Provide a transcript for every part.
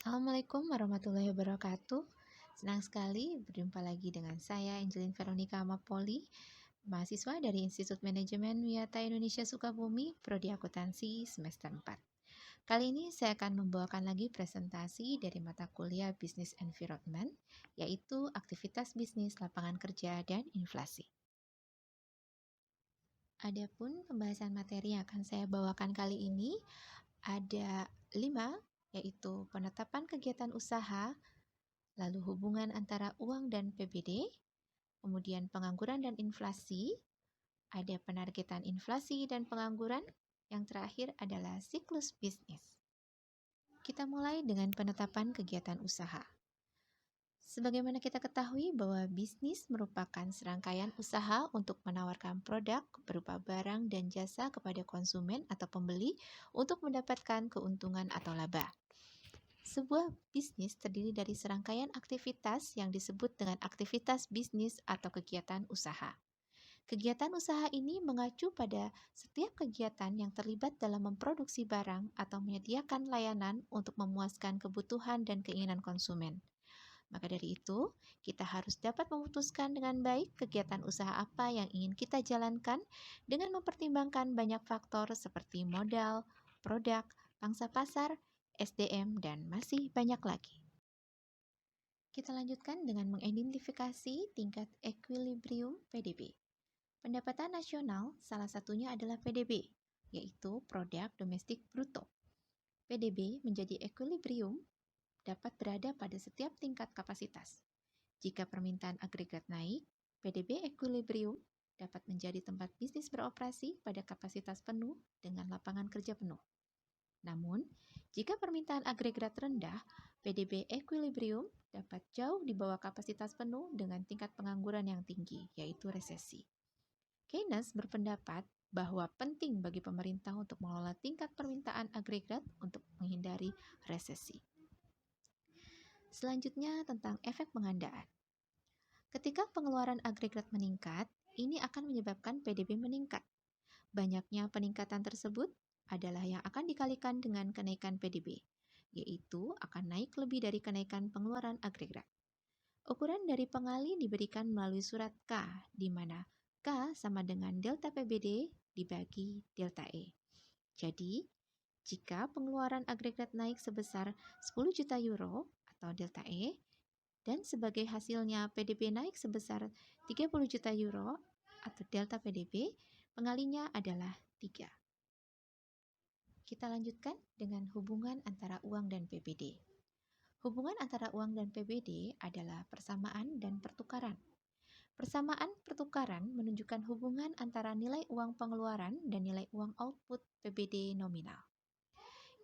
Assalamualaikum warahmatullahi wabarakatuh. Senang sekali berjumpa lagi dengan saya, Angelin Veronica Mapoli, mahasiswa dari Institut Manajemen Wiyata Indonesia Sukabumi, Prodi Akuntansi semester 4. Kali ini saya akan membawakan lagi presentasi dari mata kuliah Business Environment, yaitu aktivitas bisnis, lapangan kerja, dan inflasi. Adapun pembahasan materi yang akan saya bawakan kali ini ada 5, yaitu penetapan kegiatan usaha, lalu hubungan antara uang dan PBD, kemudian pengangguran dan inflasi, ada penargetan inflasi dan pengangguran, yang terakhir adalah siklus bisnis. Kita mulai dengan penetapan kegiatan usaha. Sebagaimana kita ketahui bahwa bisnis merupakan serangkaian usaha untuk menawarkan produk berupa barang dan jasa kepada konsumen atau pembeli untuk mendapatkan keuntungan atau laba. Sebuah bisnis terdiri dari serangkaian aktivitas yang disebut dengan aktivitas bisnis atau kegiatan usaha. Kegiatan usaha ini mengacu pada setiap kegiatan yang terlibat dalam memproduksi barang atau menyediakan layanan untuk memuaskan kebutuhan dan keinginan konsumen. Maka dari itu, kita harus dapat memutuskan dengan baik kegiatan usaha apa yang ingin kita jalankan dengan mempertimbangkan banyak faktor seperti modal, produk, pangsa pasar, SDM, dan masih banyak lagi. Kita lanjutkan dengan mengidentifikasi tingkat equilibrium PDB. Pendapatan nasional salah satunya adalah PDB, yaitu Produk Domestik Bruto. PDB menjadi equilibrium dapat berada pada setiap tingkat kapasitas. Jika permintaan agregat naik, PDB equilibrium dapat menjadi tempat bisnis beroperasi pada kapasitas penuh dengan lapangan kerja penuh. Namun, jika permintaan agregat rendah, PDB equilibrium dapat jauh di bawah kapasitas penuh dengan tingkat pengangguran yang tinggi, yaitu resesi. Keynes berpendapat bahwa penting bagi pemerintah untuk mengelola tingkat permintaan agregat untuk menghindari resesi. Selanjutnya tentang efek pengandaan. Ketika pengeluaran agregat meningkat, ini akan menyebabkan PDB meningkat. Banyaknya peningkatan tersebut adalah yang akan dikalikan dengan kenaikan PDB, yaitu akan naik lebih dari kenaikan pengeluaran agregat. Ukuran dari pengali diberikan melalui surat K, di mana K sama dengan delta PBD dibagi delta E. Jadi, jika pengeluaran agregat naik sebesar 10 juta euro atau delta E, dan sebagai hasilnya PDB naik sebesar 30 juta euro atau delta PDB, pengalinya adalah 3. Kita lanjutkan dengan hubungan antara uang dan PBD. Hubungan antara uang dan PBD adalah persamaan dan pertukaran. Persamaan pertukaran menunjukkan hubungan antara nilai uang pengeluaran dan nilai uang output PBD nominal.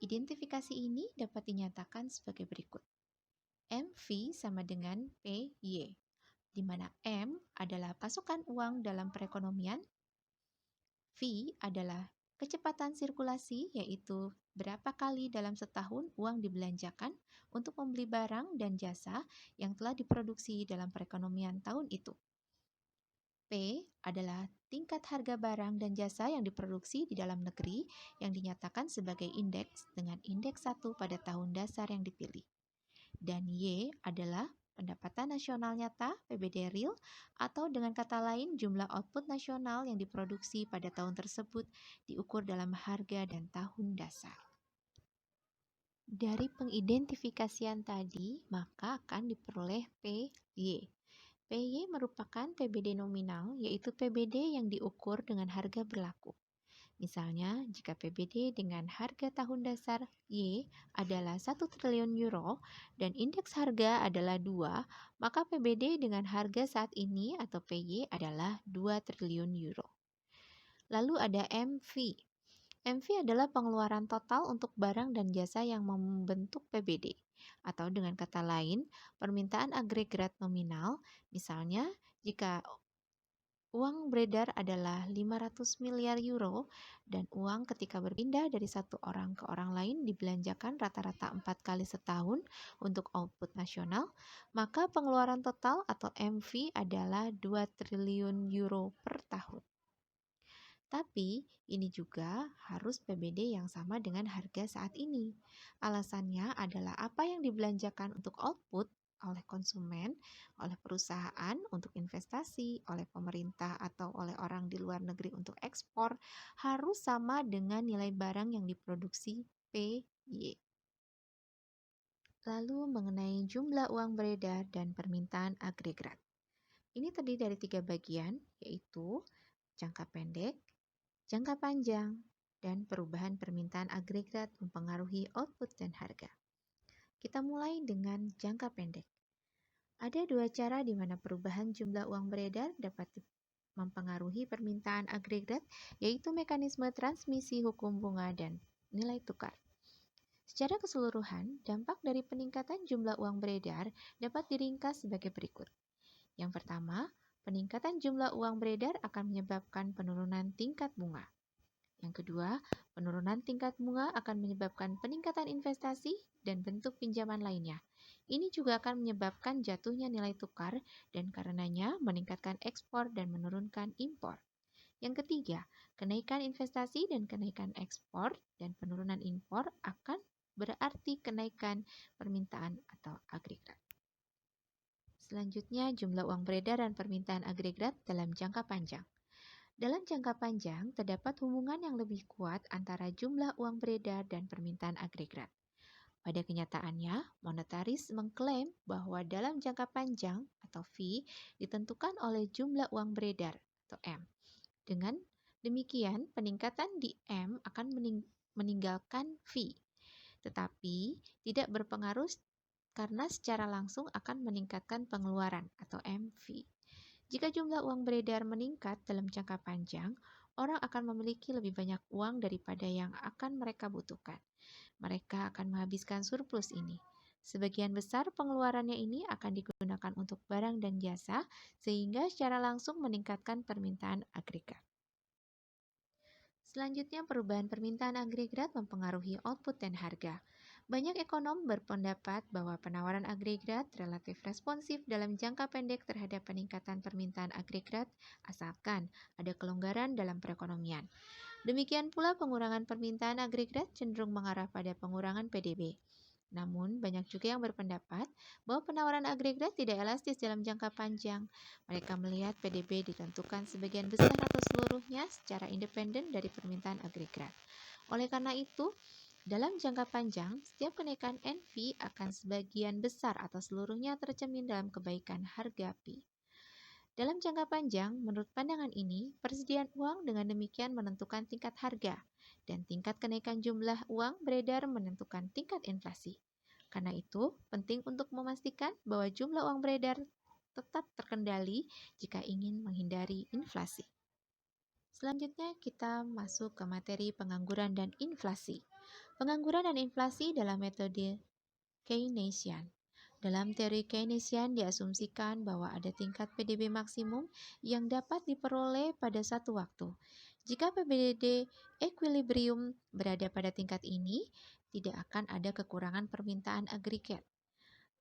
Identifikasi ini dapat dinyatakan sebagai berikut. MV sama dengan PY, di mana M adalah pasokan uang dalam perekonomian, V adalah kecepatan sirkulasi, yaitu berapa kali dalam setahun uang dibelanjakan untuk membeli barang dan jasa yang telah diproduksi dalam perekonomian tahun itu. P adalah tingkat harga barang dan jasa yang diproduksi di dalam negeri yang dinyatakan sebagai indeks dengan indeks 1 pada tahun dasar yang dipilih. Dan Y adalah pendapatan nasional nyata (PBD real) atau dengan kata lain jumlah output nasional yang diproduksi pada tahun tersebut diukur dalam harga dan tahun dasar. Dari pengidentifikasian tadi, maka akan diperoleh PY. PY merupakan PBD nominal, yaitu PBD yang diukur dengan harga berlaku. Misalnya, jika PBD dengan harga tahun dasar Y adalah 1 triliun euro dan indeks harga adalah 2, maka PBD dengan harga saat ini atau PY adalah 2 triliun euro. Lalu ada MV. MV adalah pengeluaran total untuk barang dan jasa yang membentuk PBD. Atau dengan kata lain, permintaan agregat nominal, misalnya jika uang beredar adalah 500 miliar euro dan uang ketika berpindah dari satu orang ke orang lain dibelanjakan rata-rata 4 kali setahun untuk output nasional, maka pengeluaran total atau MV adalah 2 triliun euro per tahun. Tapi ini juga harus PBD yang sama dengan harga saat ini. Alasannya adalah apa yang dibelanjakan untuk output oleh konsumen, oleh perusahaan untuk investasi, oleh pemerintah atau oleh orang di luar negeri untuk ekspor harus sama dengan nilai barang yang diproduksi PY. Lalu mengenai jumlah uang beredar dan permintaan agregat. Ini terdiri dari 3 bagian, yaitu jangka pendek, jangka panjang, dan perubahan permintaan agregat mempengaruhi output dan harga. Kita mulai dengan jangka pendek. Ada 2 cara di mana perubahan jumlah uang beredar dapat mempengaruhi permintaan agregat, yaitu mekanisme transmisi hukum bunga dan nilai tukar. Secara keseluruhan, dampak dari peningkatan jumlah uang beredar dapat diringkas sebagai berikut. Yang pertama, peningkatan jumlah uang beredar akan menyebabkan penurunan tingkat bunga. Yang kedua, penurunan tingkat bunga akan menyebabkan peningkatan investasi dan bentuk pinjaman lainnya. Ini juga akan menyebabkan jatuhnya nilai tukar dan karenanya meningkatkan ekspor dan menurunkan impor. Yang ketiga, kenaikan investasi dan kenaikan ekspor dan penurunan impor akan berarti kenaikan permintaan atau agregat. Selanjutnya, jumlah uang beredar dan permintaan agregat dalam jangka panjang. Dalam jangka panjang, terdapat hubungan yang lebih kuat antara jumlah uang beredar dan permintaan agregat. Pada kenyataannya, monetaris mengklaim bahwa dalam jangka panjang atau V ditentukan oleh jumlah uang beredar atau M. Dengan demikian, peningkatan di M akan meninggalkan V, tetapi tidak berpengaruh karena secara langsung akan meningkatkan pengeluaran atau MV. Jika jumlah uang beredar meningkat dalam jangka panjang, orang akan memiliki lebih banyak uang daripada yang akan mereka butuhkan. Mereka akan menghabiskan surplus ini. Sebagian besar pengeluarannya ini akan digunakan untuk barang dan jasa, sehingga secara langsung meningkatkan permintaan agregat. Selanjutnya, perubahan permintaan agregat mempengaruhi output dan harga. Banyak ekonom berpendapat bahwa penawaran agregat relatif responsif dalam jangka pendek terhadap peningkatan permintaan agregat asalkan ada kelonggaran dalam perekonomian. Demikian pula pengurangan permintaan agregat cenderung mengarah pada pengurangan PDB. Namun, banyak juga yang berpendapat bahwa penawaran agregat tidak elastis dalam jangka panjang. Mereka melihat PDB ditentukan sebagian besar atau seluruhnya secara independen dari permintaan agregat. Oleh karena itu, dalam jangka panjang, setiap kenaikan NV akan sebagian besar atau seluruhnya tercermin dalam kebaikan harga P. Dalam jangka panjang, menurut pandangan ini, persediaan uang dengan demikian menentukan tingkat harga, dan tingkat kenaikan jumlah uang beredar menentukan tingkat inflasi. Karena itu, penting untuk memastikan bahwa jumlah uang beredar tetap terkendali jika ingin menghindari inflasi. Selanjutnya, kita masuk ke materi pengangguran dan inflasi. Pengangguran dan inflasi dalam metode Keynesian. Dalam teori Keynesian diasumsikan bahwa ada tingkat PDB maksimum yang dapat diperoleh pada satu waktu. Jika PDB equilibrium berada pada tingkat ini, tidak akan ada kekurangan permintaan agregat,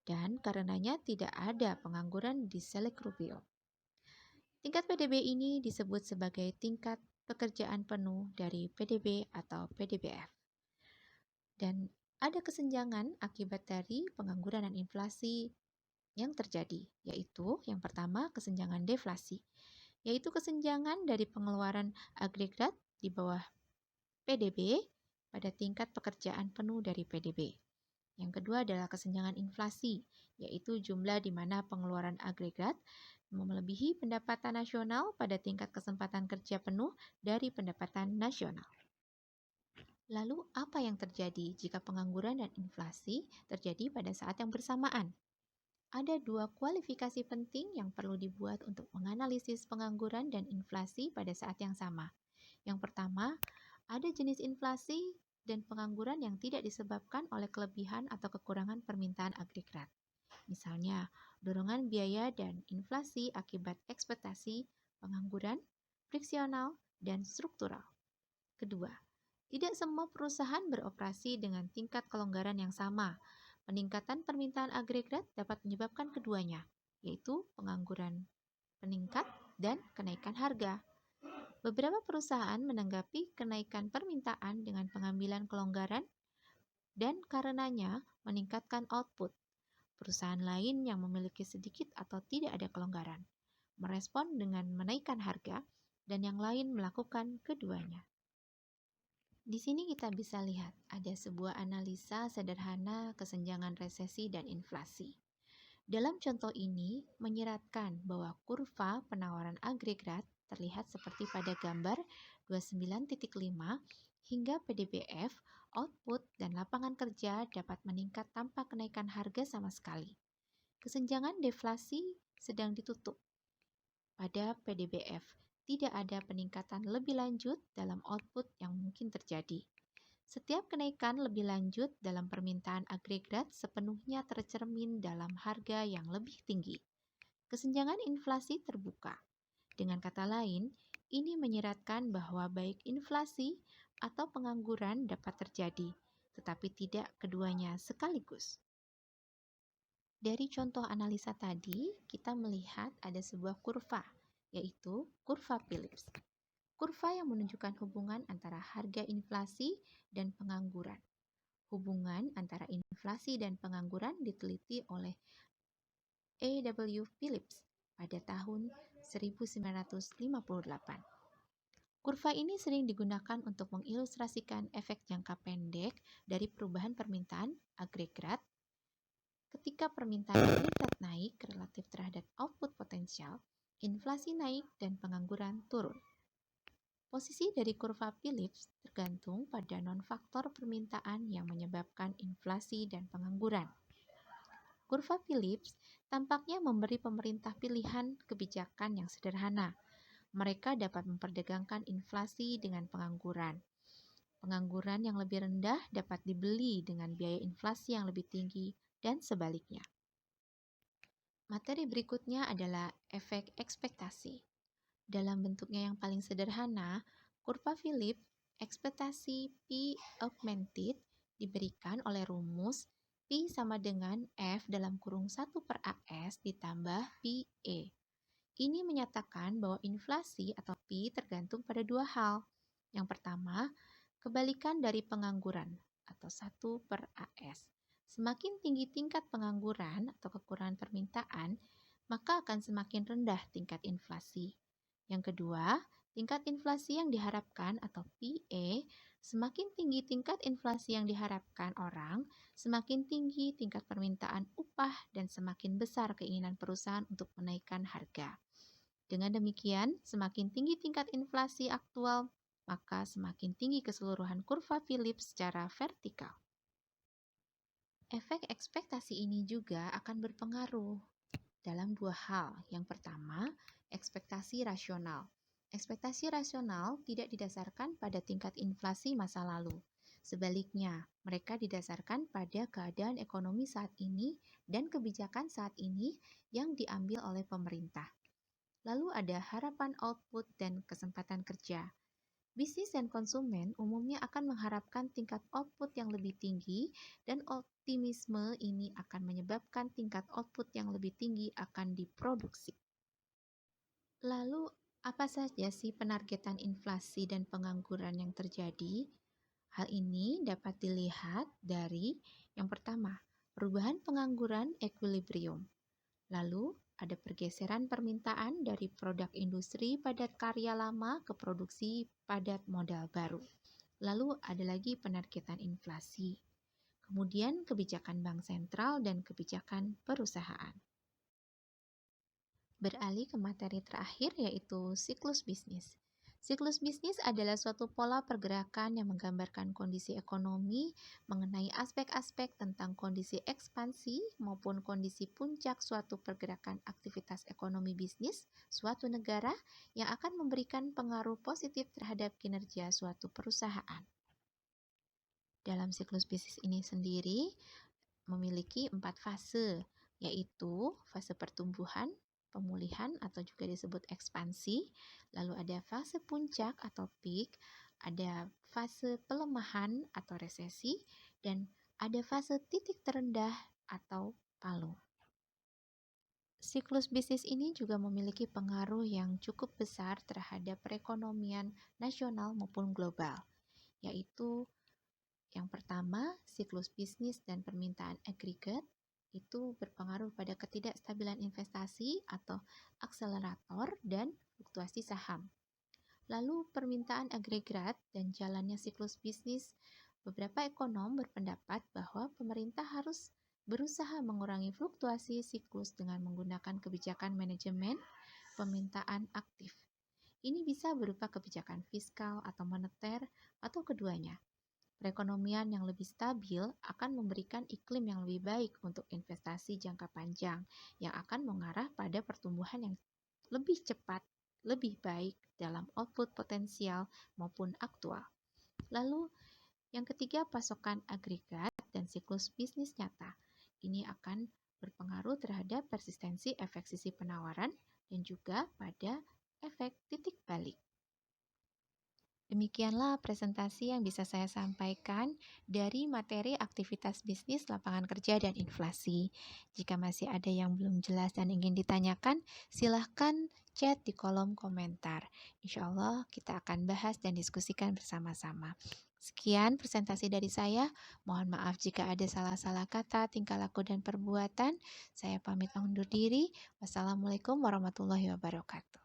dan karenanya tidak ada pengangguran di Select Rubio. Tingkat PDB ini disebut sebagai tingkat pekerjaan penuh dari PDB atau PDBF. Dan ada kesenjangan akibat dari pengangguran dan inflasi yang terjadi, yaitu yang pertama kesenjangan deflasi, yaitu kesenjangan dari pengeluaran agregat di bawah PDB pada tingkat pekerjaan penuh dari PDB. Yang kedua adalah kesenjangan inflasi, yaitu jumlah di mana pengeluaran agregat melebihi pendapatan nasional pada tingkat kesempatan kerja penuh dari pendapatan nasional. Lalu, apa yang terjadi jika pengangguran dan inflasi terjadi pada saat yang bersamaan? Ada 2 kualifikasi penting yang perlu dibuat untuk menganalisis pengangguran dan inflasi pada saat yang sama. Yang pertama, ada jenis inflasi dan pengangguran yang tidak disebabkan oleh kelebihan atau kekurangan permintaan agregat. Misalnya, dorongan biaya dan inflasi akibat ekspektasi, pengangguran, friksional, dan struktural. Kedua, tidak semua perusahaan beroperasi dengan tingkat kelonggaran yang sama. Peningkatan permintaan agregat dapat menyebabkan keduanya, yaitu pengangguran meningkat dan kenaikan harga. Beberapa perusahaan menanggapi kenaikan permintaan dengan pengambilan kelonggaran dan karenanya meningkatkan output. Perusahaan lain yang memiliki sedikit atau tidak ada kelonggaran merespon dengan menaikkan harga dan yang lain melakukan keduanya. Di sini kita bisa lihat ada sebuah analisa sederhana kesenjangan resesi dan inflasi. Dalam contoh ini menyeratkan bahwa kurva penawaran agregat terlihat seperti pada gambar 29.5 hingga PDBF, output, dan lapangan kerja dapat meningkat tanpa kenaikan harga sama sekali. Kesenjangan deflasi sedang ditutup. Pada PDBF, tidak ada peningkatan lebih lanjut dalam output yang mungkin terjadi. Setiap kenaikan lebih lanjut dalam permintaan agregat sepenuhnya tercermin dalam harga yang lebih tinggi. Kesenjangan inflasi terbuka. Dengan kata lain, ini menyeratkan bahwa baik inflasi atau pengangguran dapat terjadi, tetapi tidak keduanya sekaligus. Dari contoh analisa tadi, kita melihat ada sebuah kurva, yaitu kurva Phillips. Kurva yang menunjukkan hubungan antara harga inflasi dan pengangguran. Hubungan antara inflasi dan pengangguran diteliti oleh A.W. Phillips pada tahun 1958. Kurva ini sering digunakan untuk mengilustrasikan efek jangka pendek dari perubahan permintaan agregat. Ketika permintaan meningkat naik relatif terhadap output potensial, inflasi naik dan pengangguran turun. Posisi dari kurva Phillips tergantung pada non-faktor permintaan yang menyebabkan inflasi dan pengangguran. Kurva Phillips tampaknya memberi pemerintah pilihan kebijakan yang sederhana. Mereka dapat memperdagangkan inflasi dengan pengangguran. Pengangguran yang lebih rendah dapat dibeli dengan biaya inflasi yang lebih tinggi dan sebaliknya. Materi berikutnya adalah efek ekspektasi. Dalam bentuknya yang paling sederhana, kurva Phillips ekspektasi P augmented diberikan oleh rumus P sama dengan F dalam kurung 1 per AS ditambah PE. Ini menyatakan bahwa inflasi atau P tergantung pada dua hal. Yang pertama, kebalikan dari pengangguran atau 1 per AS. Semakin tinggi tingkat pengangguran atau kekurangan permintaan, maka akan semakin rendah tingkat inflasi. Yang kedua, tingkat inflasi yang diharapkan atau PE, semakin tinggi tingkat inflasi yang diharapkan orang, semakin tinggi tingkat permintaan upah dan semakin besar keinginan perusahaan untuk menaikkan harga. Dengan demikian, semakin tinggi tingkat inflasi aktual, maka semakin tinggi keseluruhan kurva Phillips secara vertikal. Efek ekspektasi ini juga akan berpengaruh dalam dua hal. Yang pertama, ekspektasi rasional. Ekspektasi rasional tidak didasarkan pada tingkat inflasi masa lalu. Sebaliknya, mereka didasarkan pada keadaan ekonomi saat ini dan kebijakan saat ini yang diambil oleh pemerintah. Lalu ada harapan output dan kesempatan kerja. Bisnis dan konsumen umumnya akan mengharapkan tingkat output yang lebih tinggi dan optimisme ini akan menyebabkan tingkat output yang lebih tinggi akan diproduksi. Lalu, apa saja sih penargetan inflasi dan pengangguran yang terjadi? Hal ini dapat dilihat dari yang pertama, perubahan pengangguran equilibrium. Lalu, ada pergeseran permintaan dari produk industri padat karya lama ke produksi padat modal baru. Lalu ada lagi penargetan inflasi. Kemudian kebijakan bank sentral dan kebijakan perusahaan. Beralih ke materi terakhir yaitu siklus bisnis. Siklus bisnis adalah suatu pola pergerakan yang menggambarkan kondisi ekonomi mengenai aspek-aspek tentang kondisi ekspansi maupun kondisi puncak suatu pergerakan aktivitas ekonomi bisnis suatu negara yang akan memberikan pengaruh positif terhadap kinerja suatu perusahaan. Dalam siklus bisnis ini sendiri memiliki 4 fase, yaitu fase pertumbuhan, pemulihan atau juga disebut ekspansi, lalu ada fase puncak atau peak, ada fase pelemahan atau resesi, dan ada fase titik terendah atau palung. Siklus bisnis ini juga memiliki pengaruh yang cukup besar terhadap perekonomian nasional maupun global, yaitu yang pertama, siklus bisnis dan permintaan agregat itu berpengaruh pada ketidakstabilan investasi atau akselerator dan fluktuasi saham. Lalu permintaan agregat dan jalannya siklus bisnis, beberapa ekonom berpendapat bahwa pemerintah harus berusaha mengurangi fluktuasi siklus dengan menggunakan kebijakan manajemen permintaan aktif. Ini bisa berupa kebijakan fiskal atau moneter atau keduanya. Perekonomian yang lebih stabil akan memberikan iklim yang lebih baik untuk investasi jangka panjang yang akan mengarah pada pertumbuhan yang lebih cepat, lebih baik dalam output potensial maupun aktual. Lalu, yang ketiga, pasokan agregat dan siklus bisnis nyata. Ini akan berpengaruh terhadap persistensi efek sisi penawaran dan juga pada efek titik balik. Demikianlah presentasi yang bisa saya sampaikan dari materi aktivitas bisnis, lapangan kerja, dan inflasi. Jika masih ada yang belum jelas dan ingin ditanyakan, silahkan chat di kolom komentar. Insya Allah kita akan bahas dan diskusikan bersama-sama. Sekian presentasi dari saya. Mohon maaf jika ada salah-salah kata, tingkah laku, dan perbuatan. Saya pamit undur diri. Wassalamualaikum warahmatullahi wabarakatuh.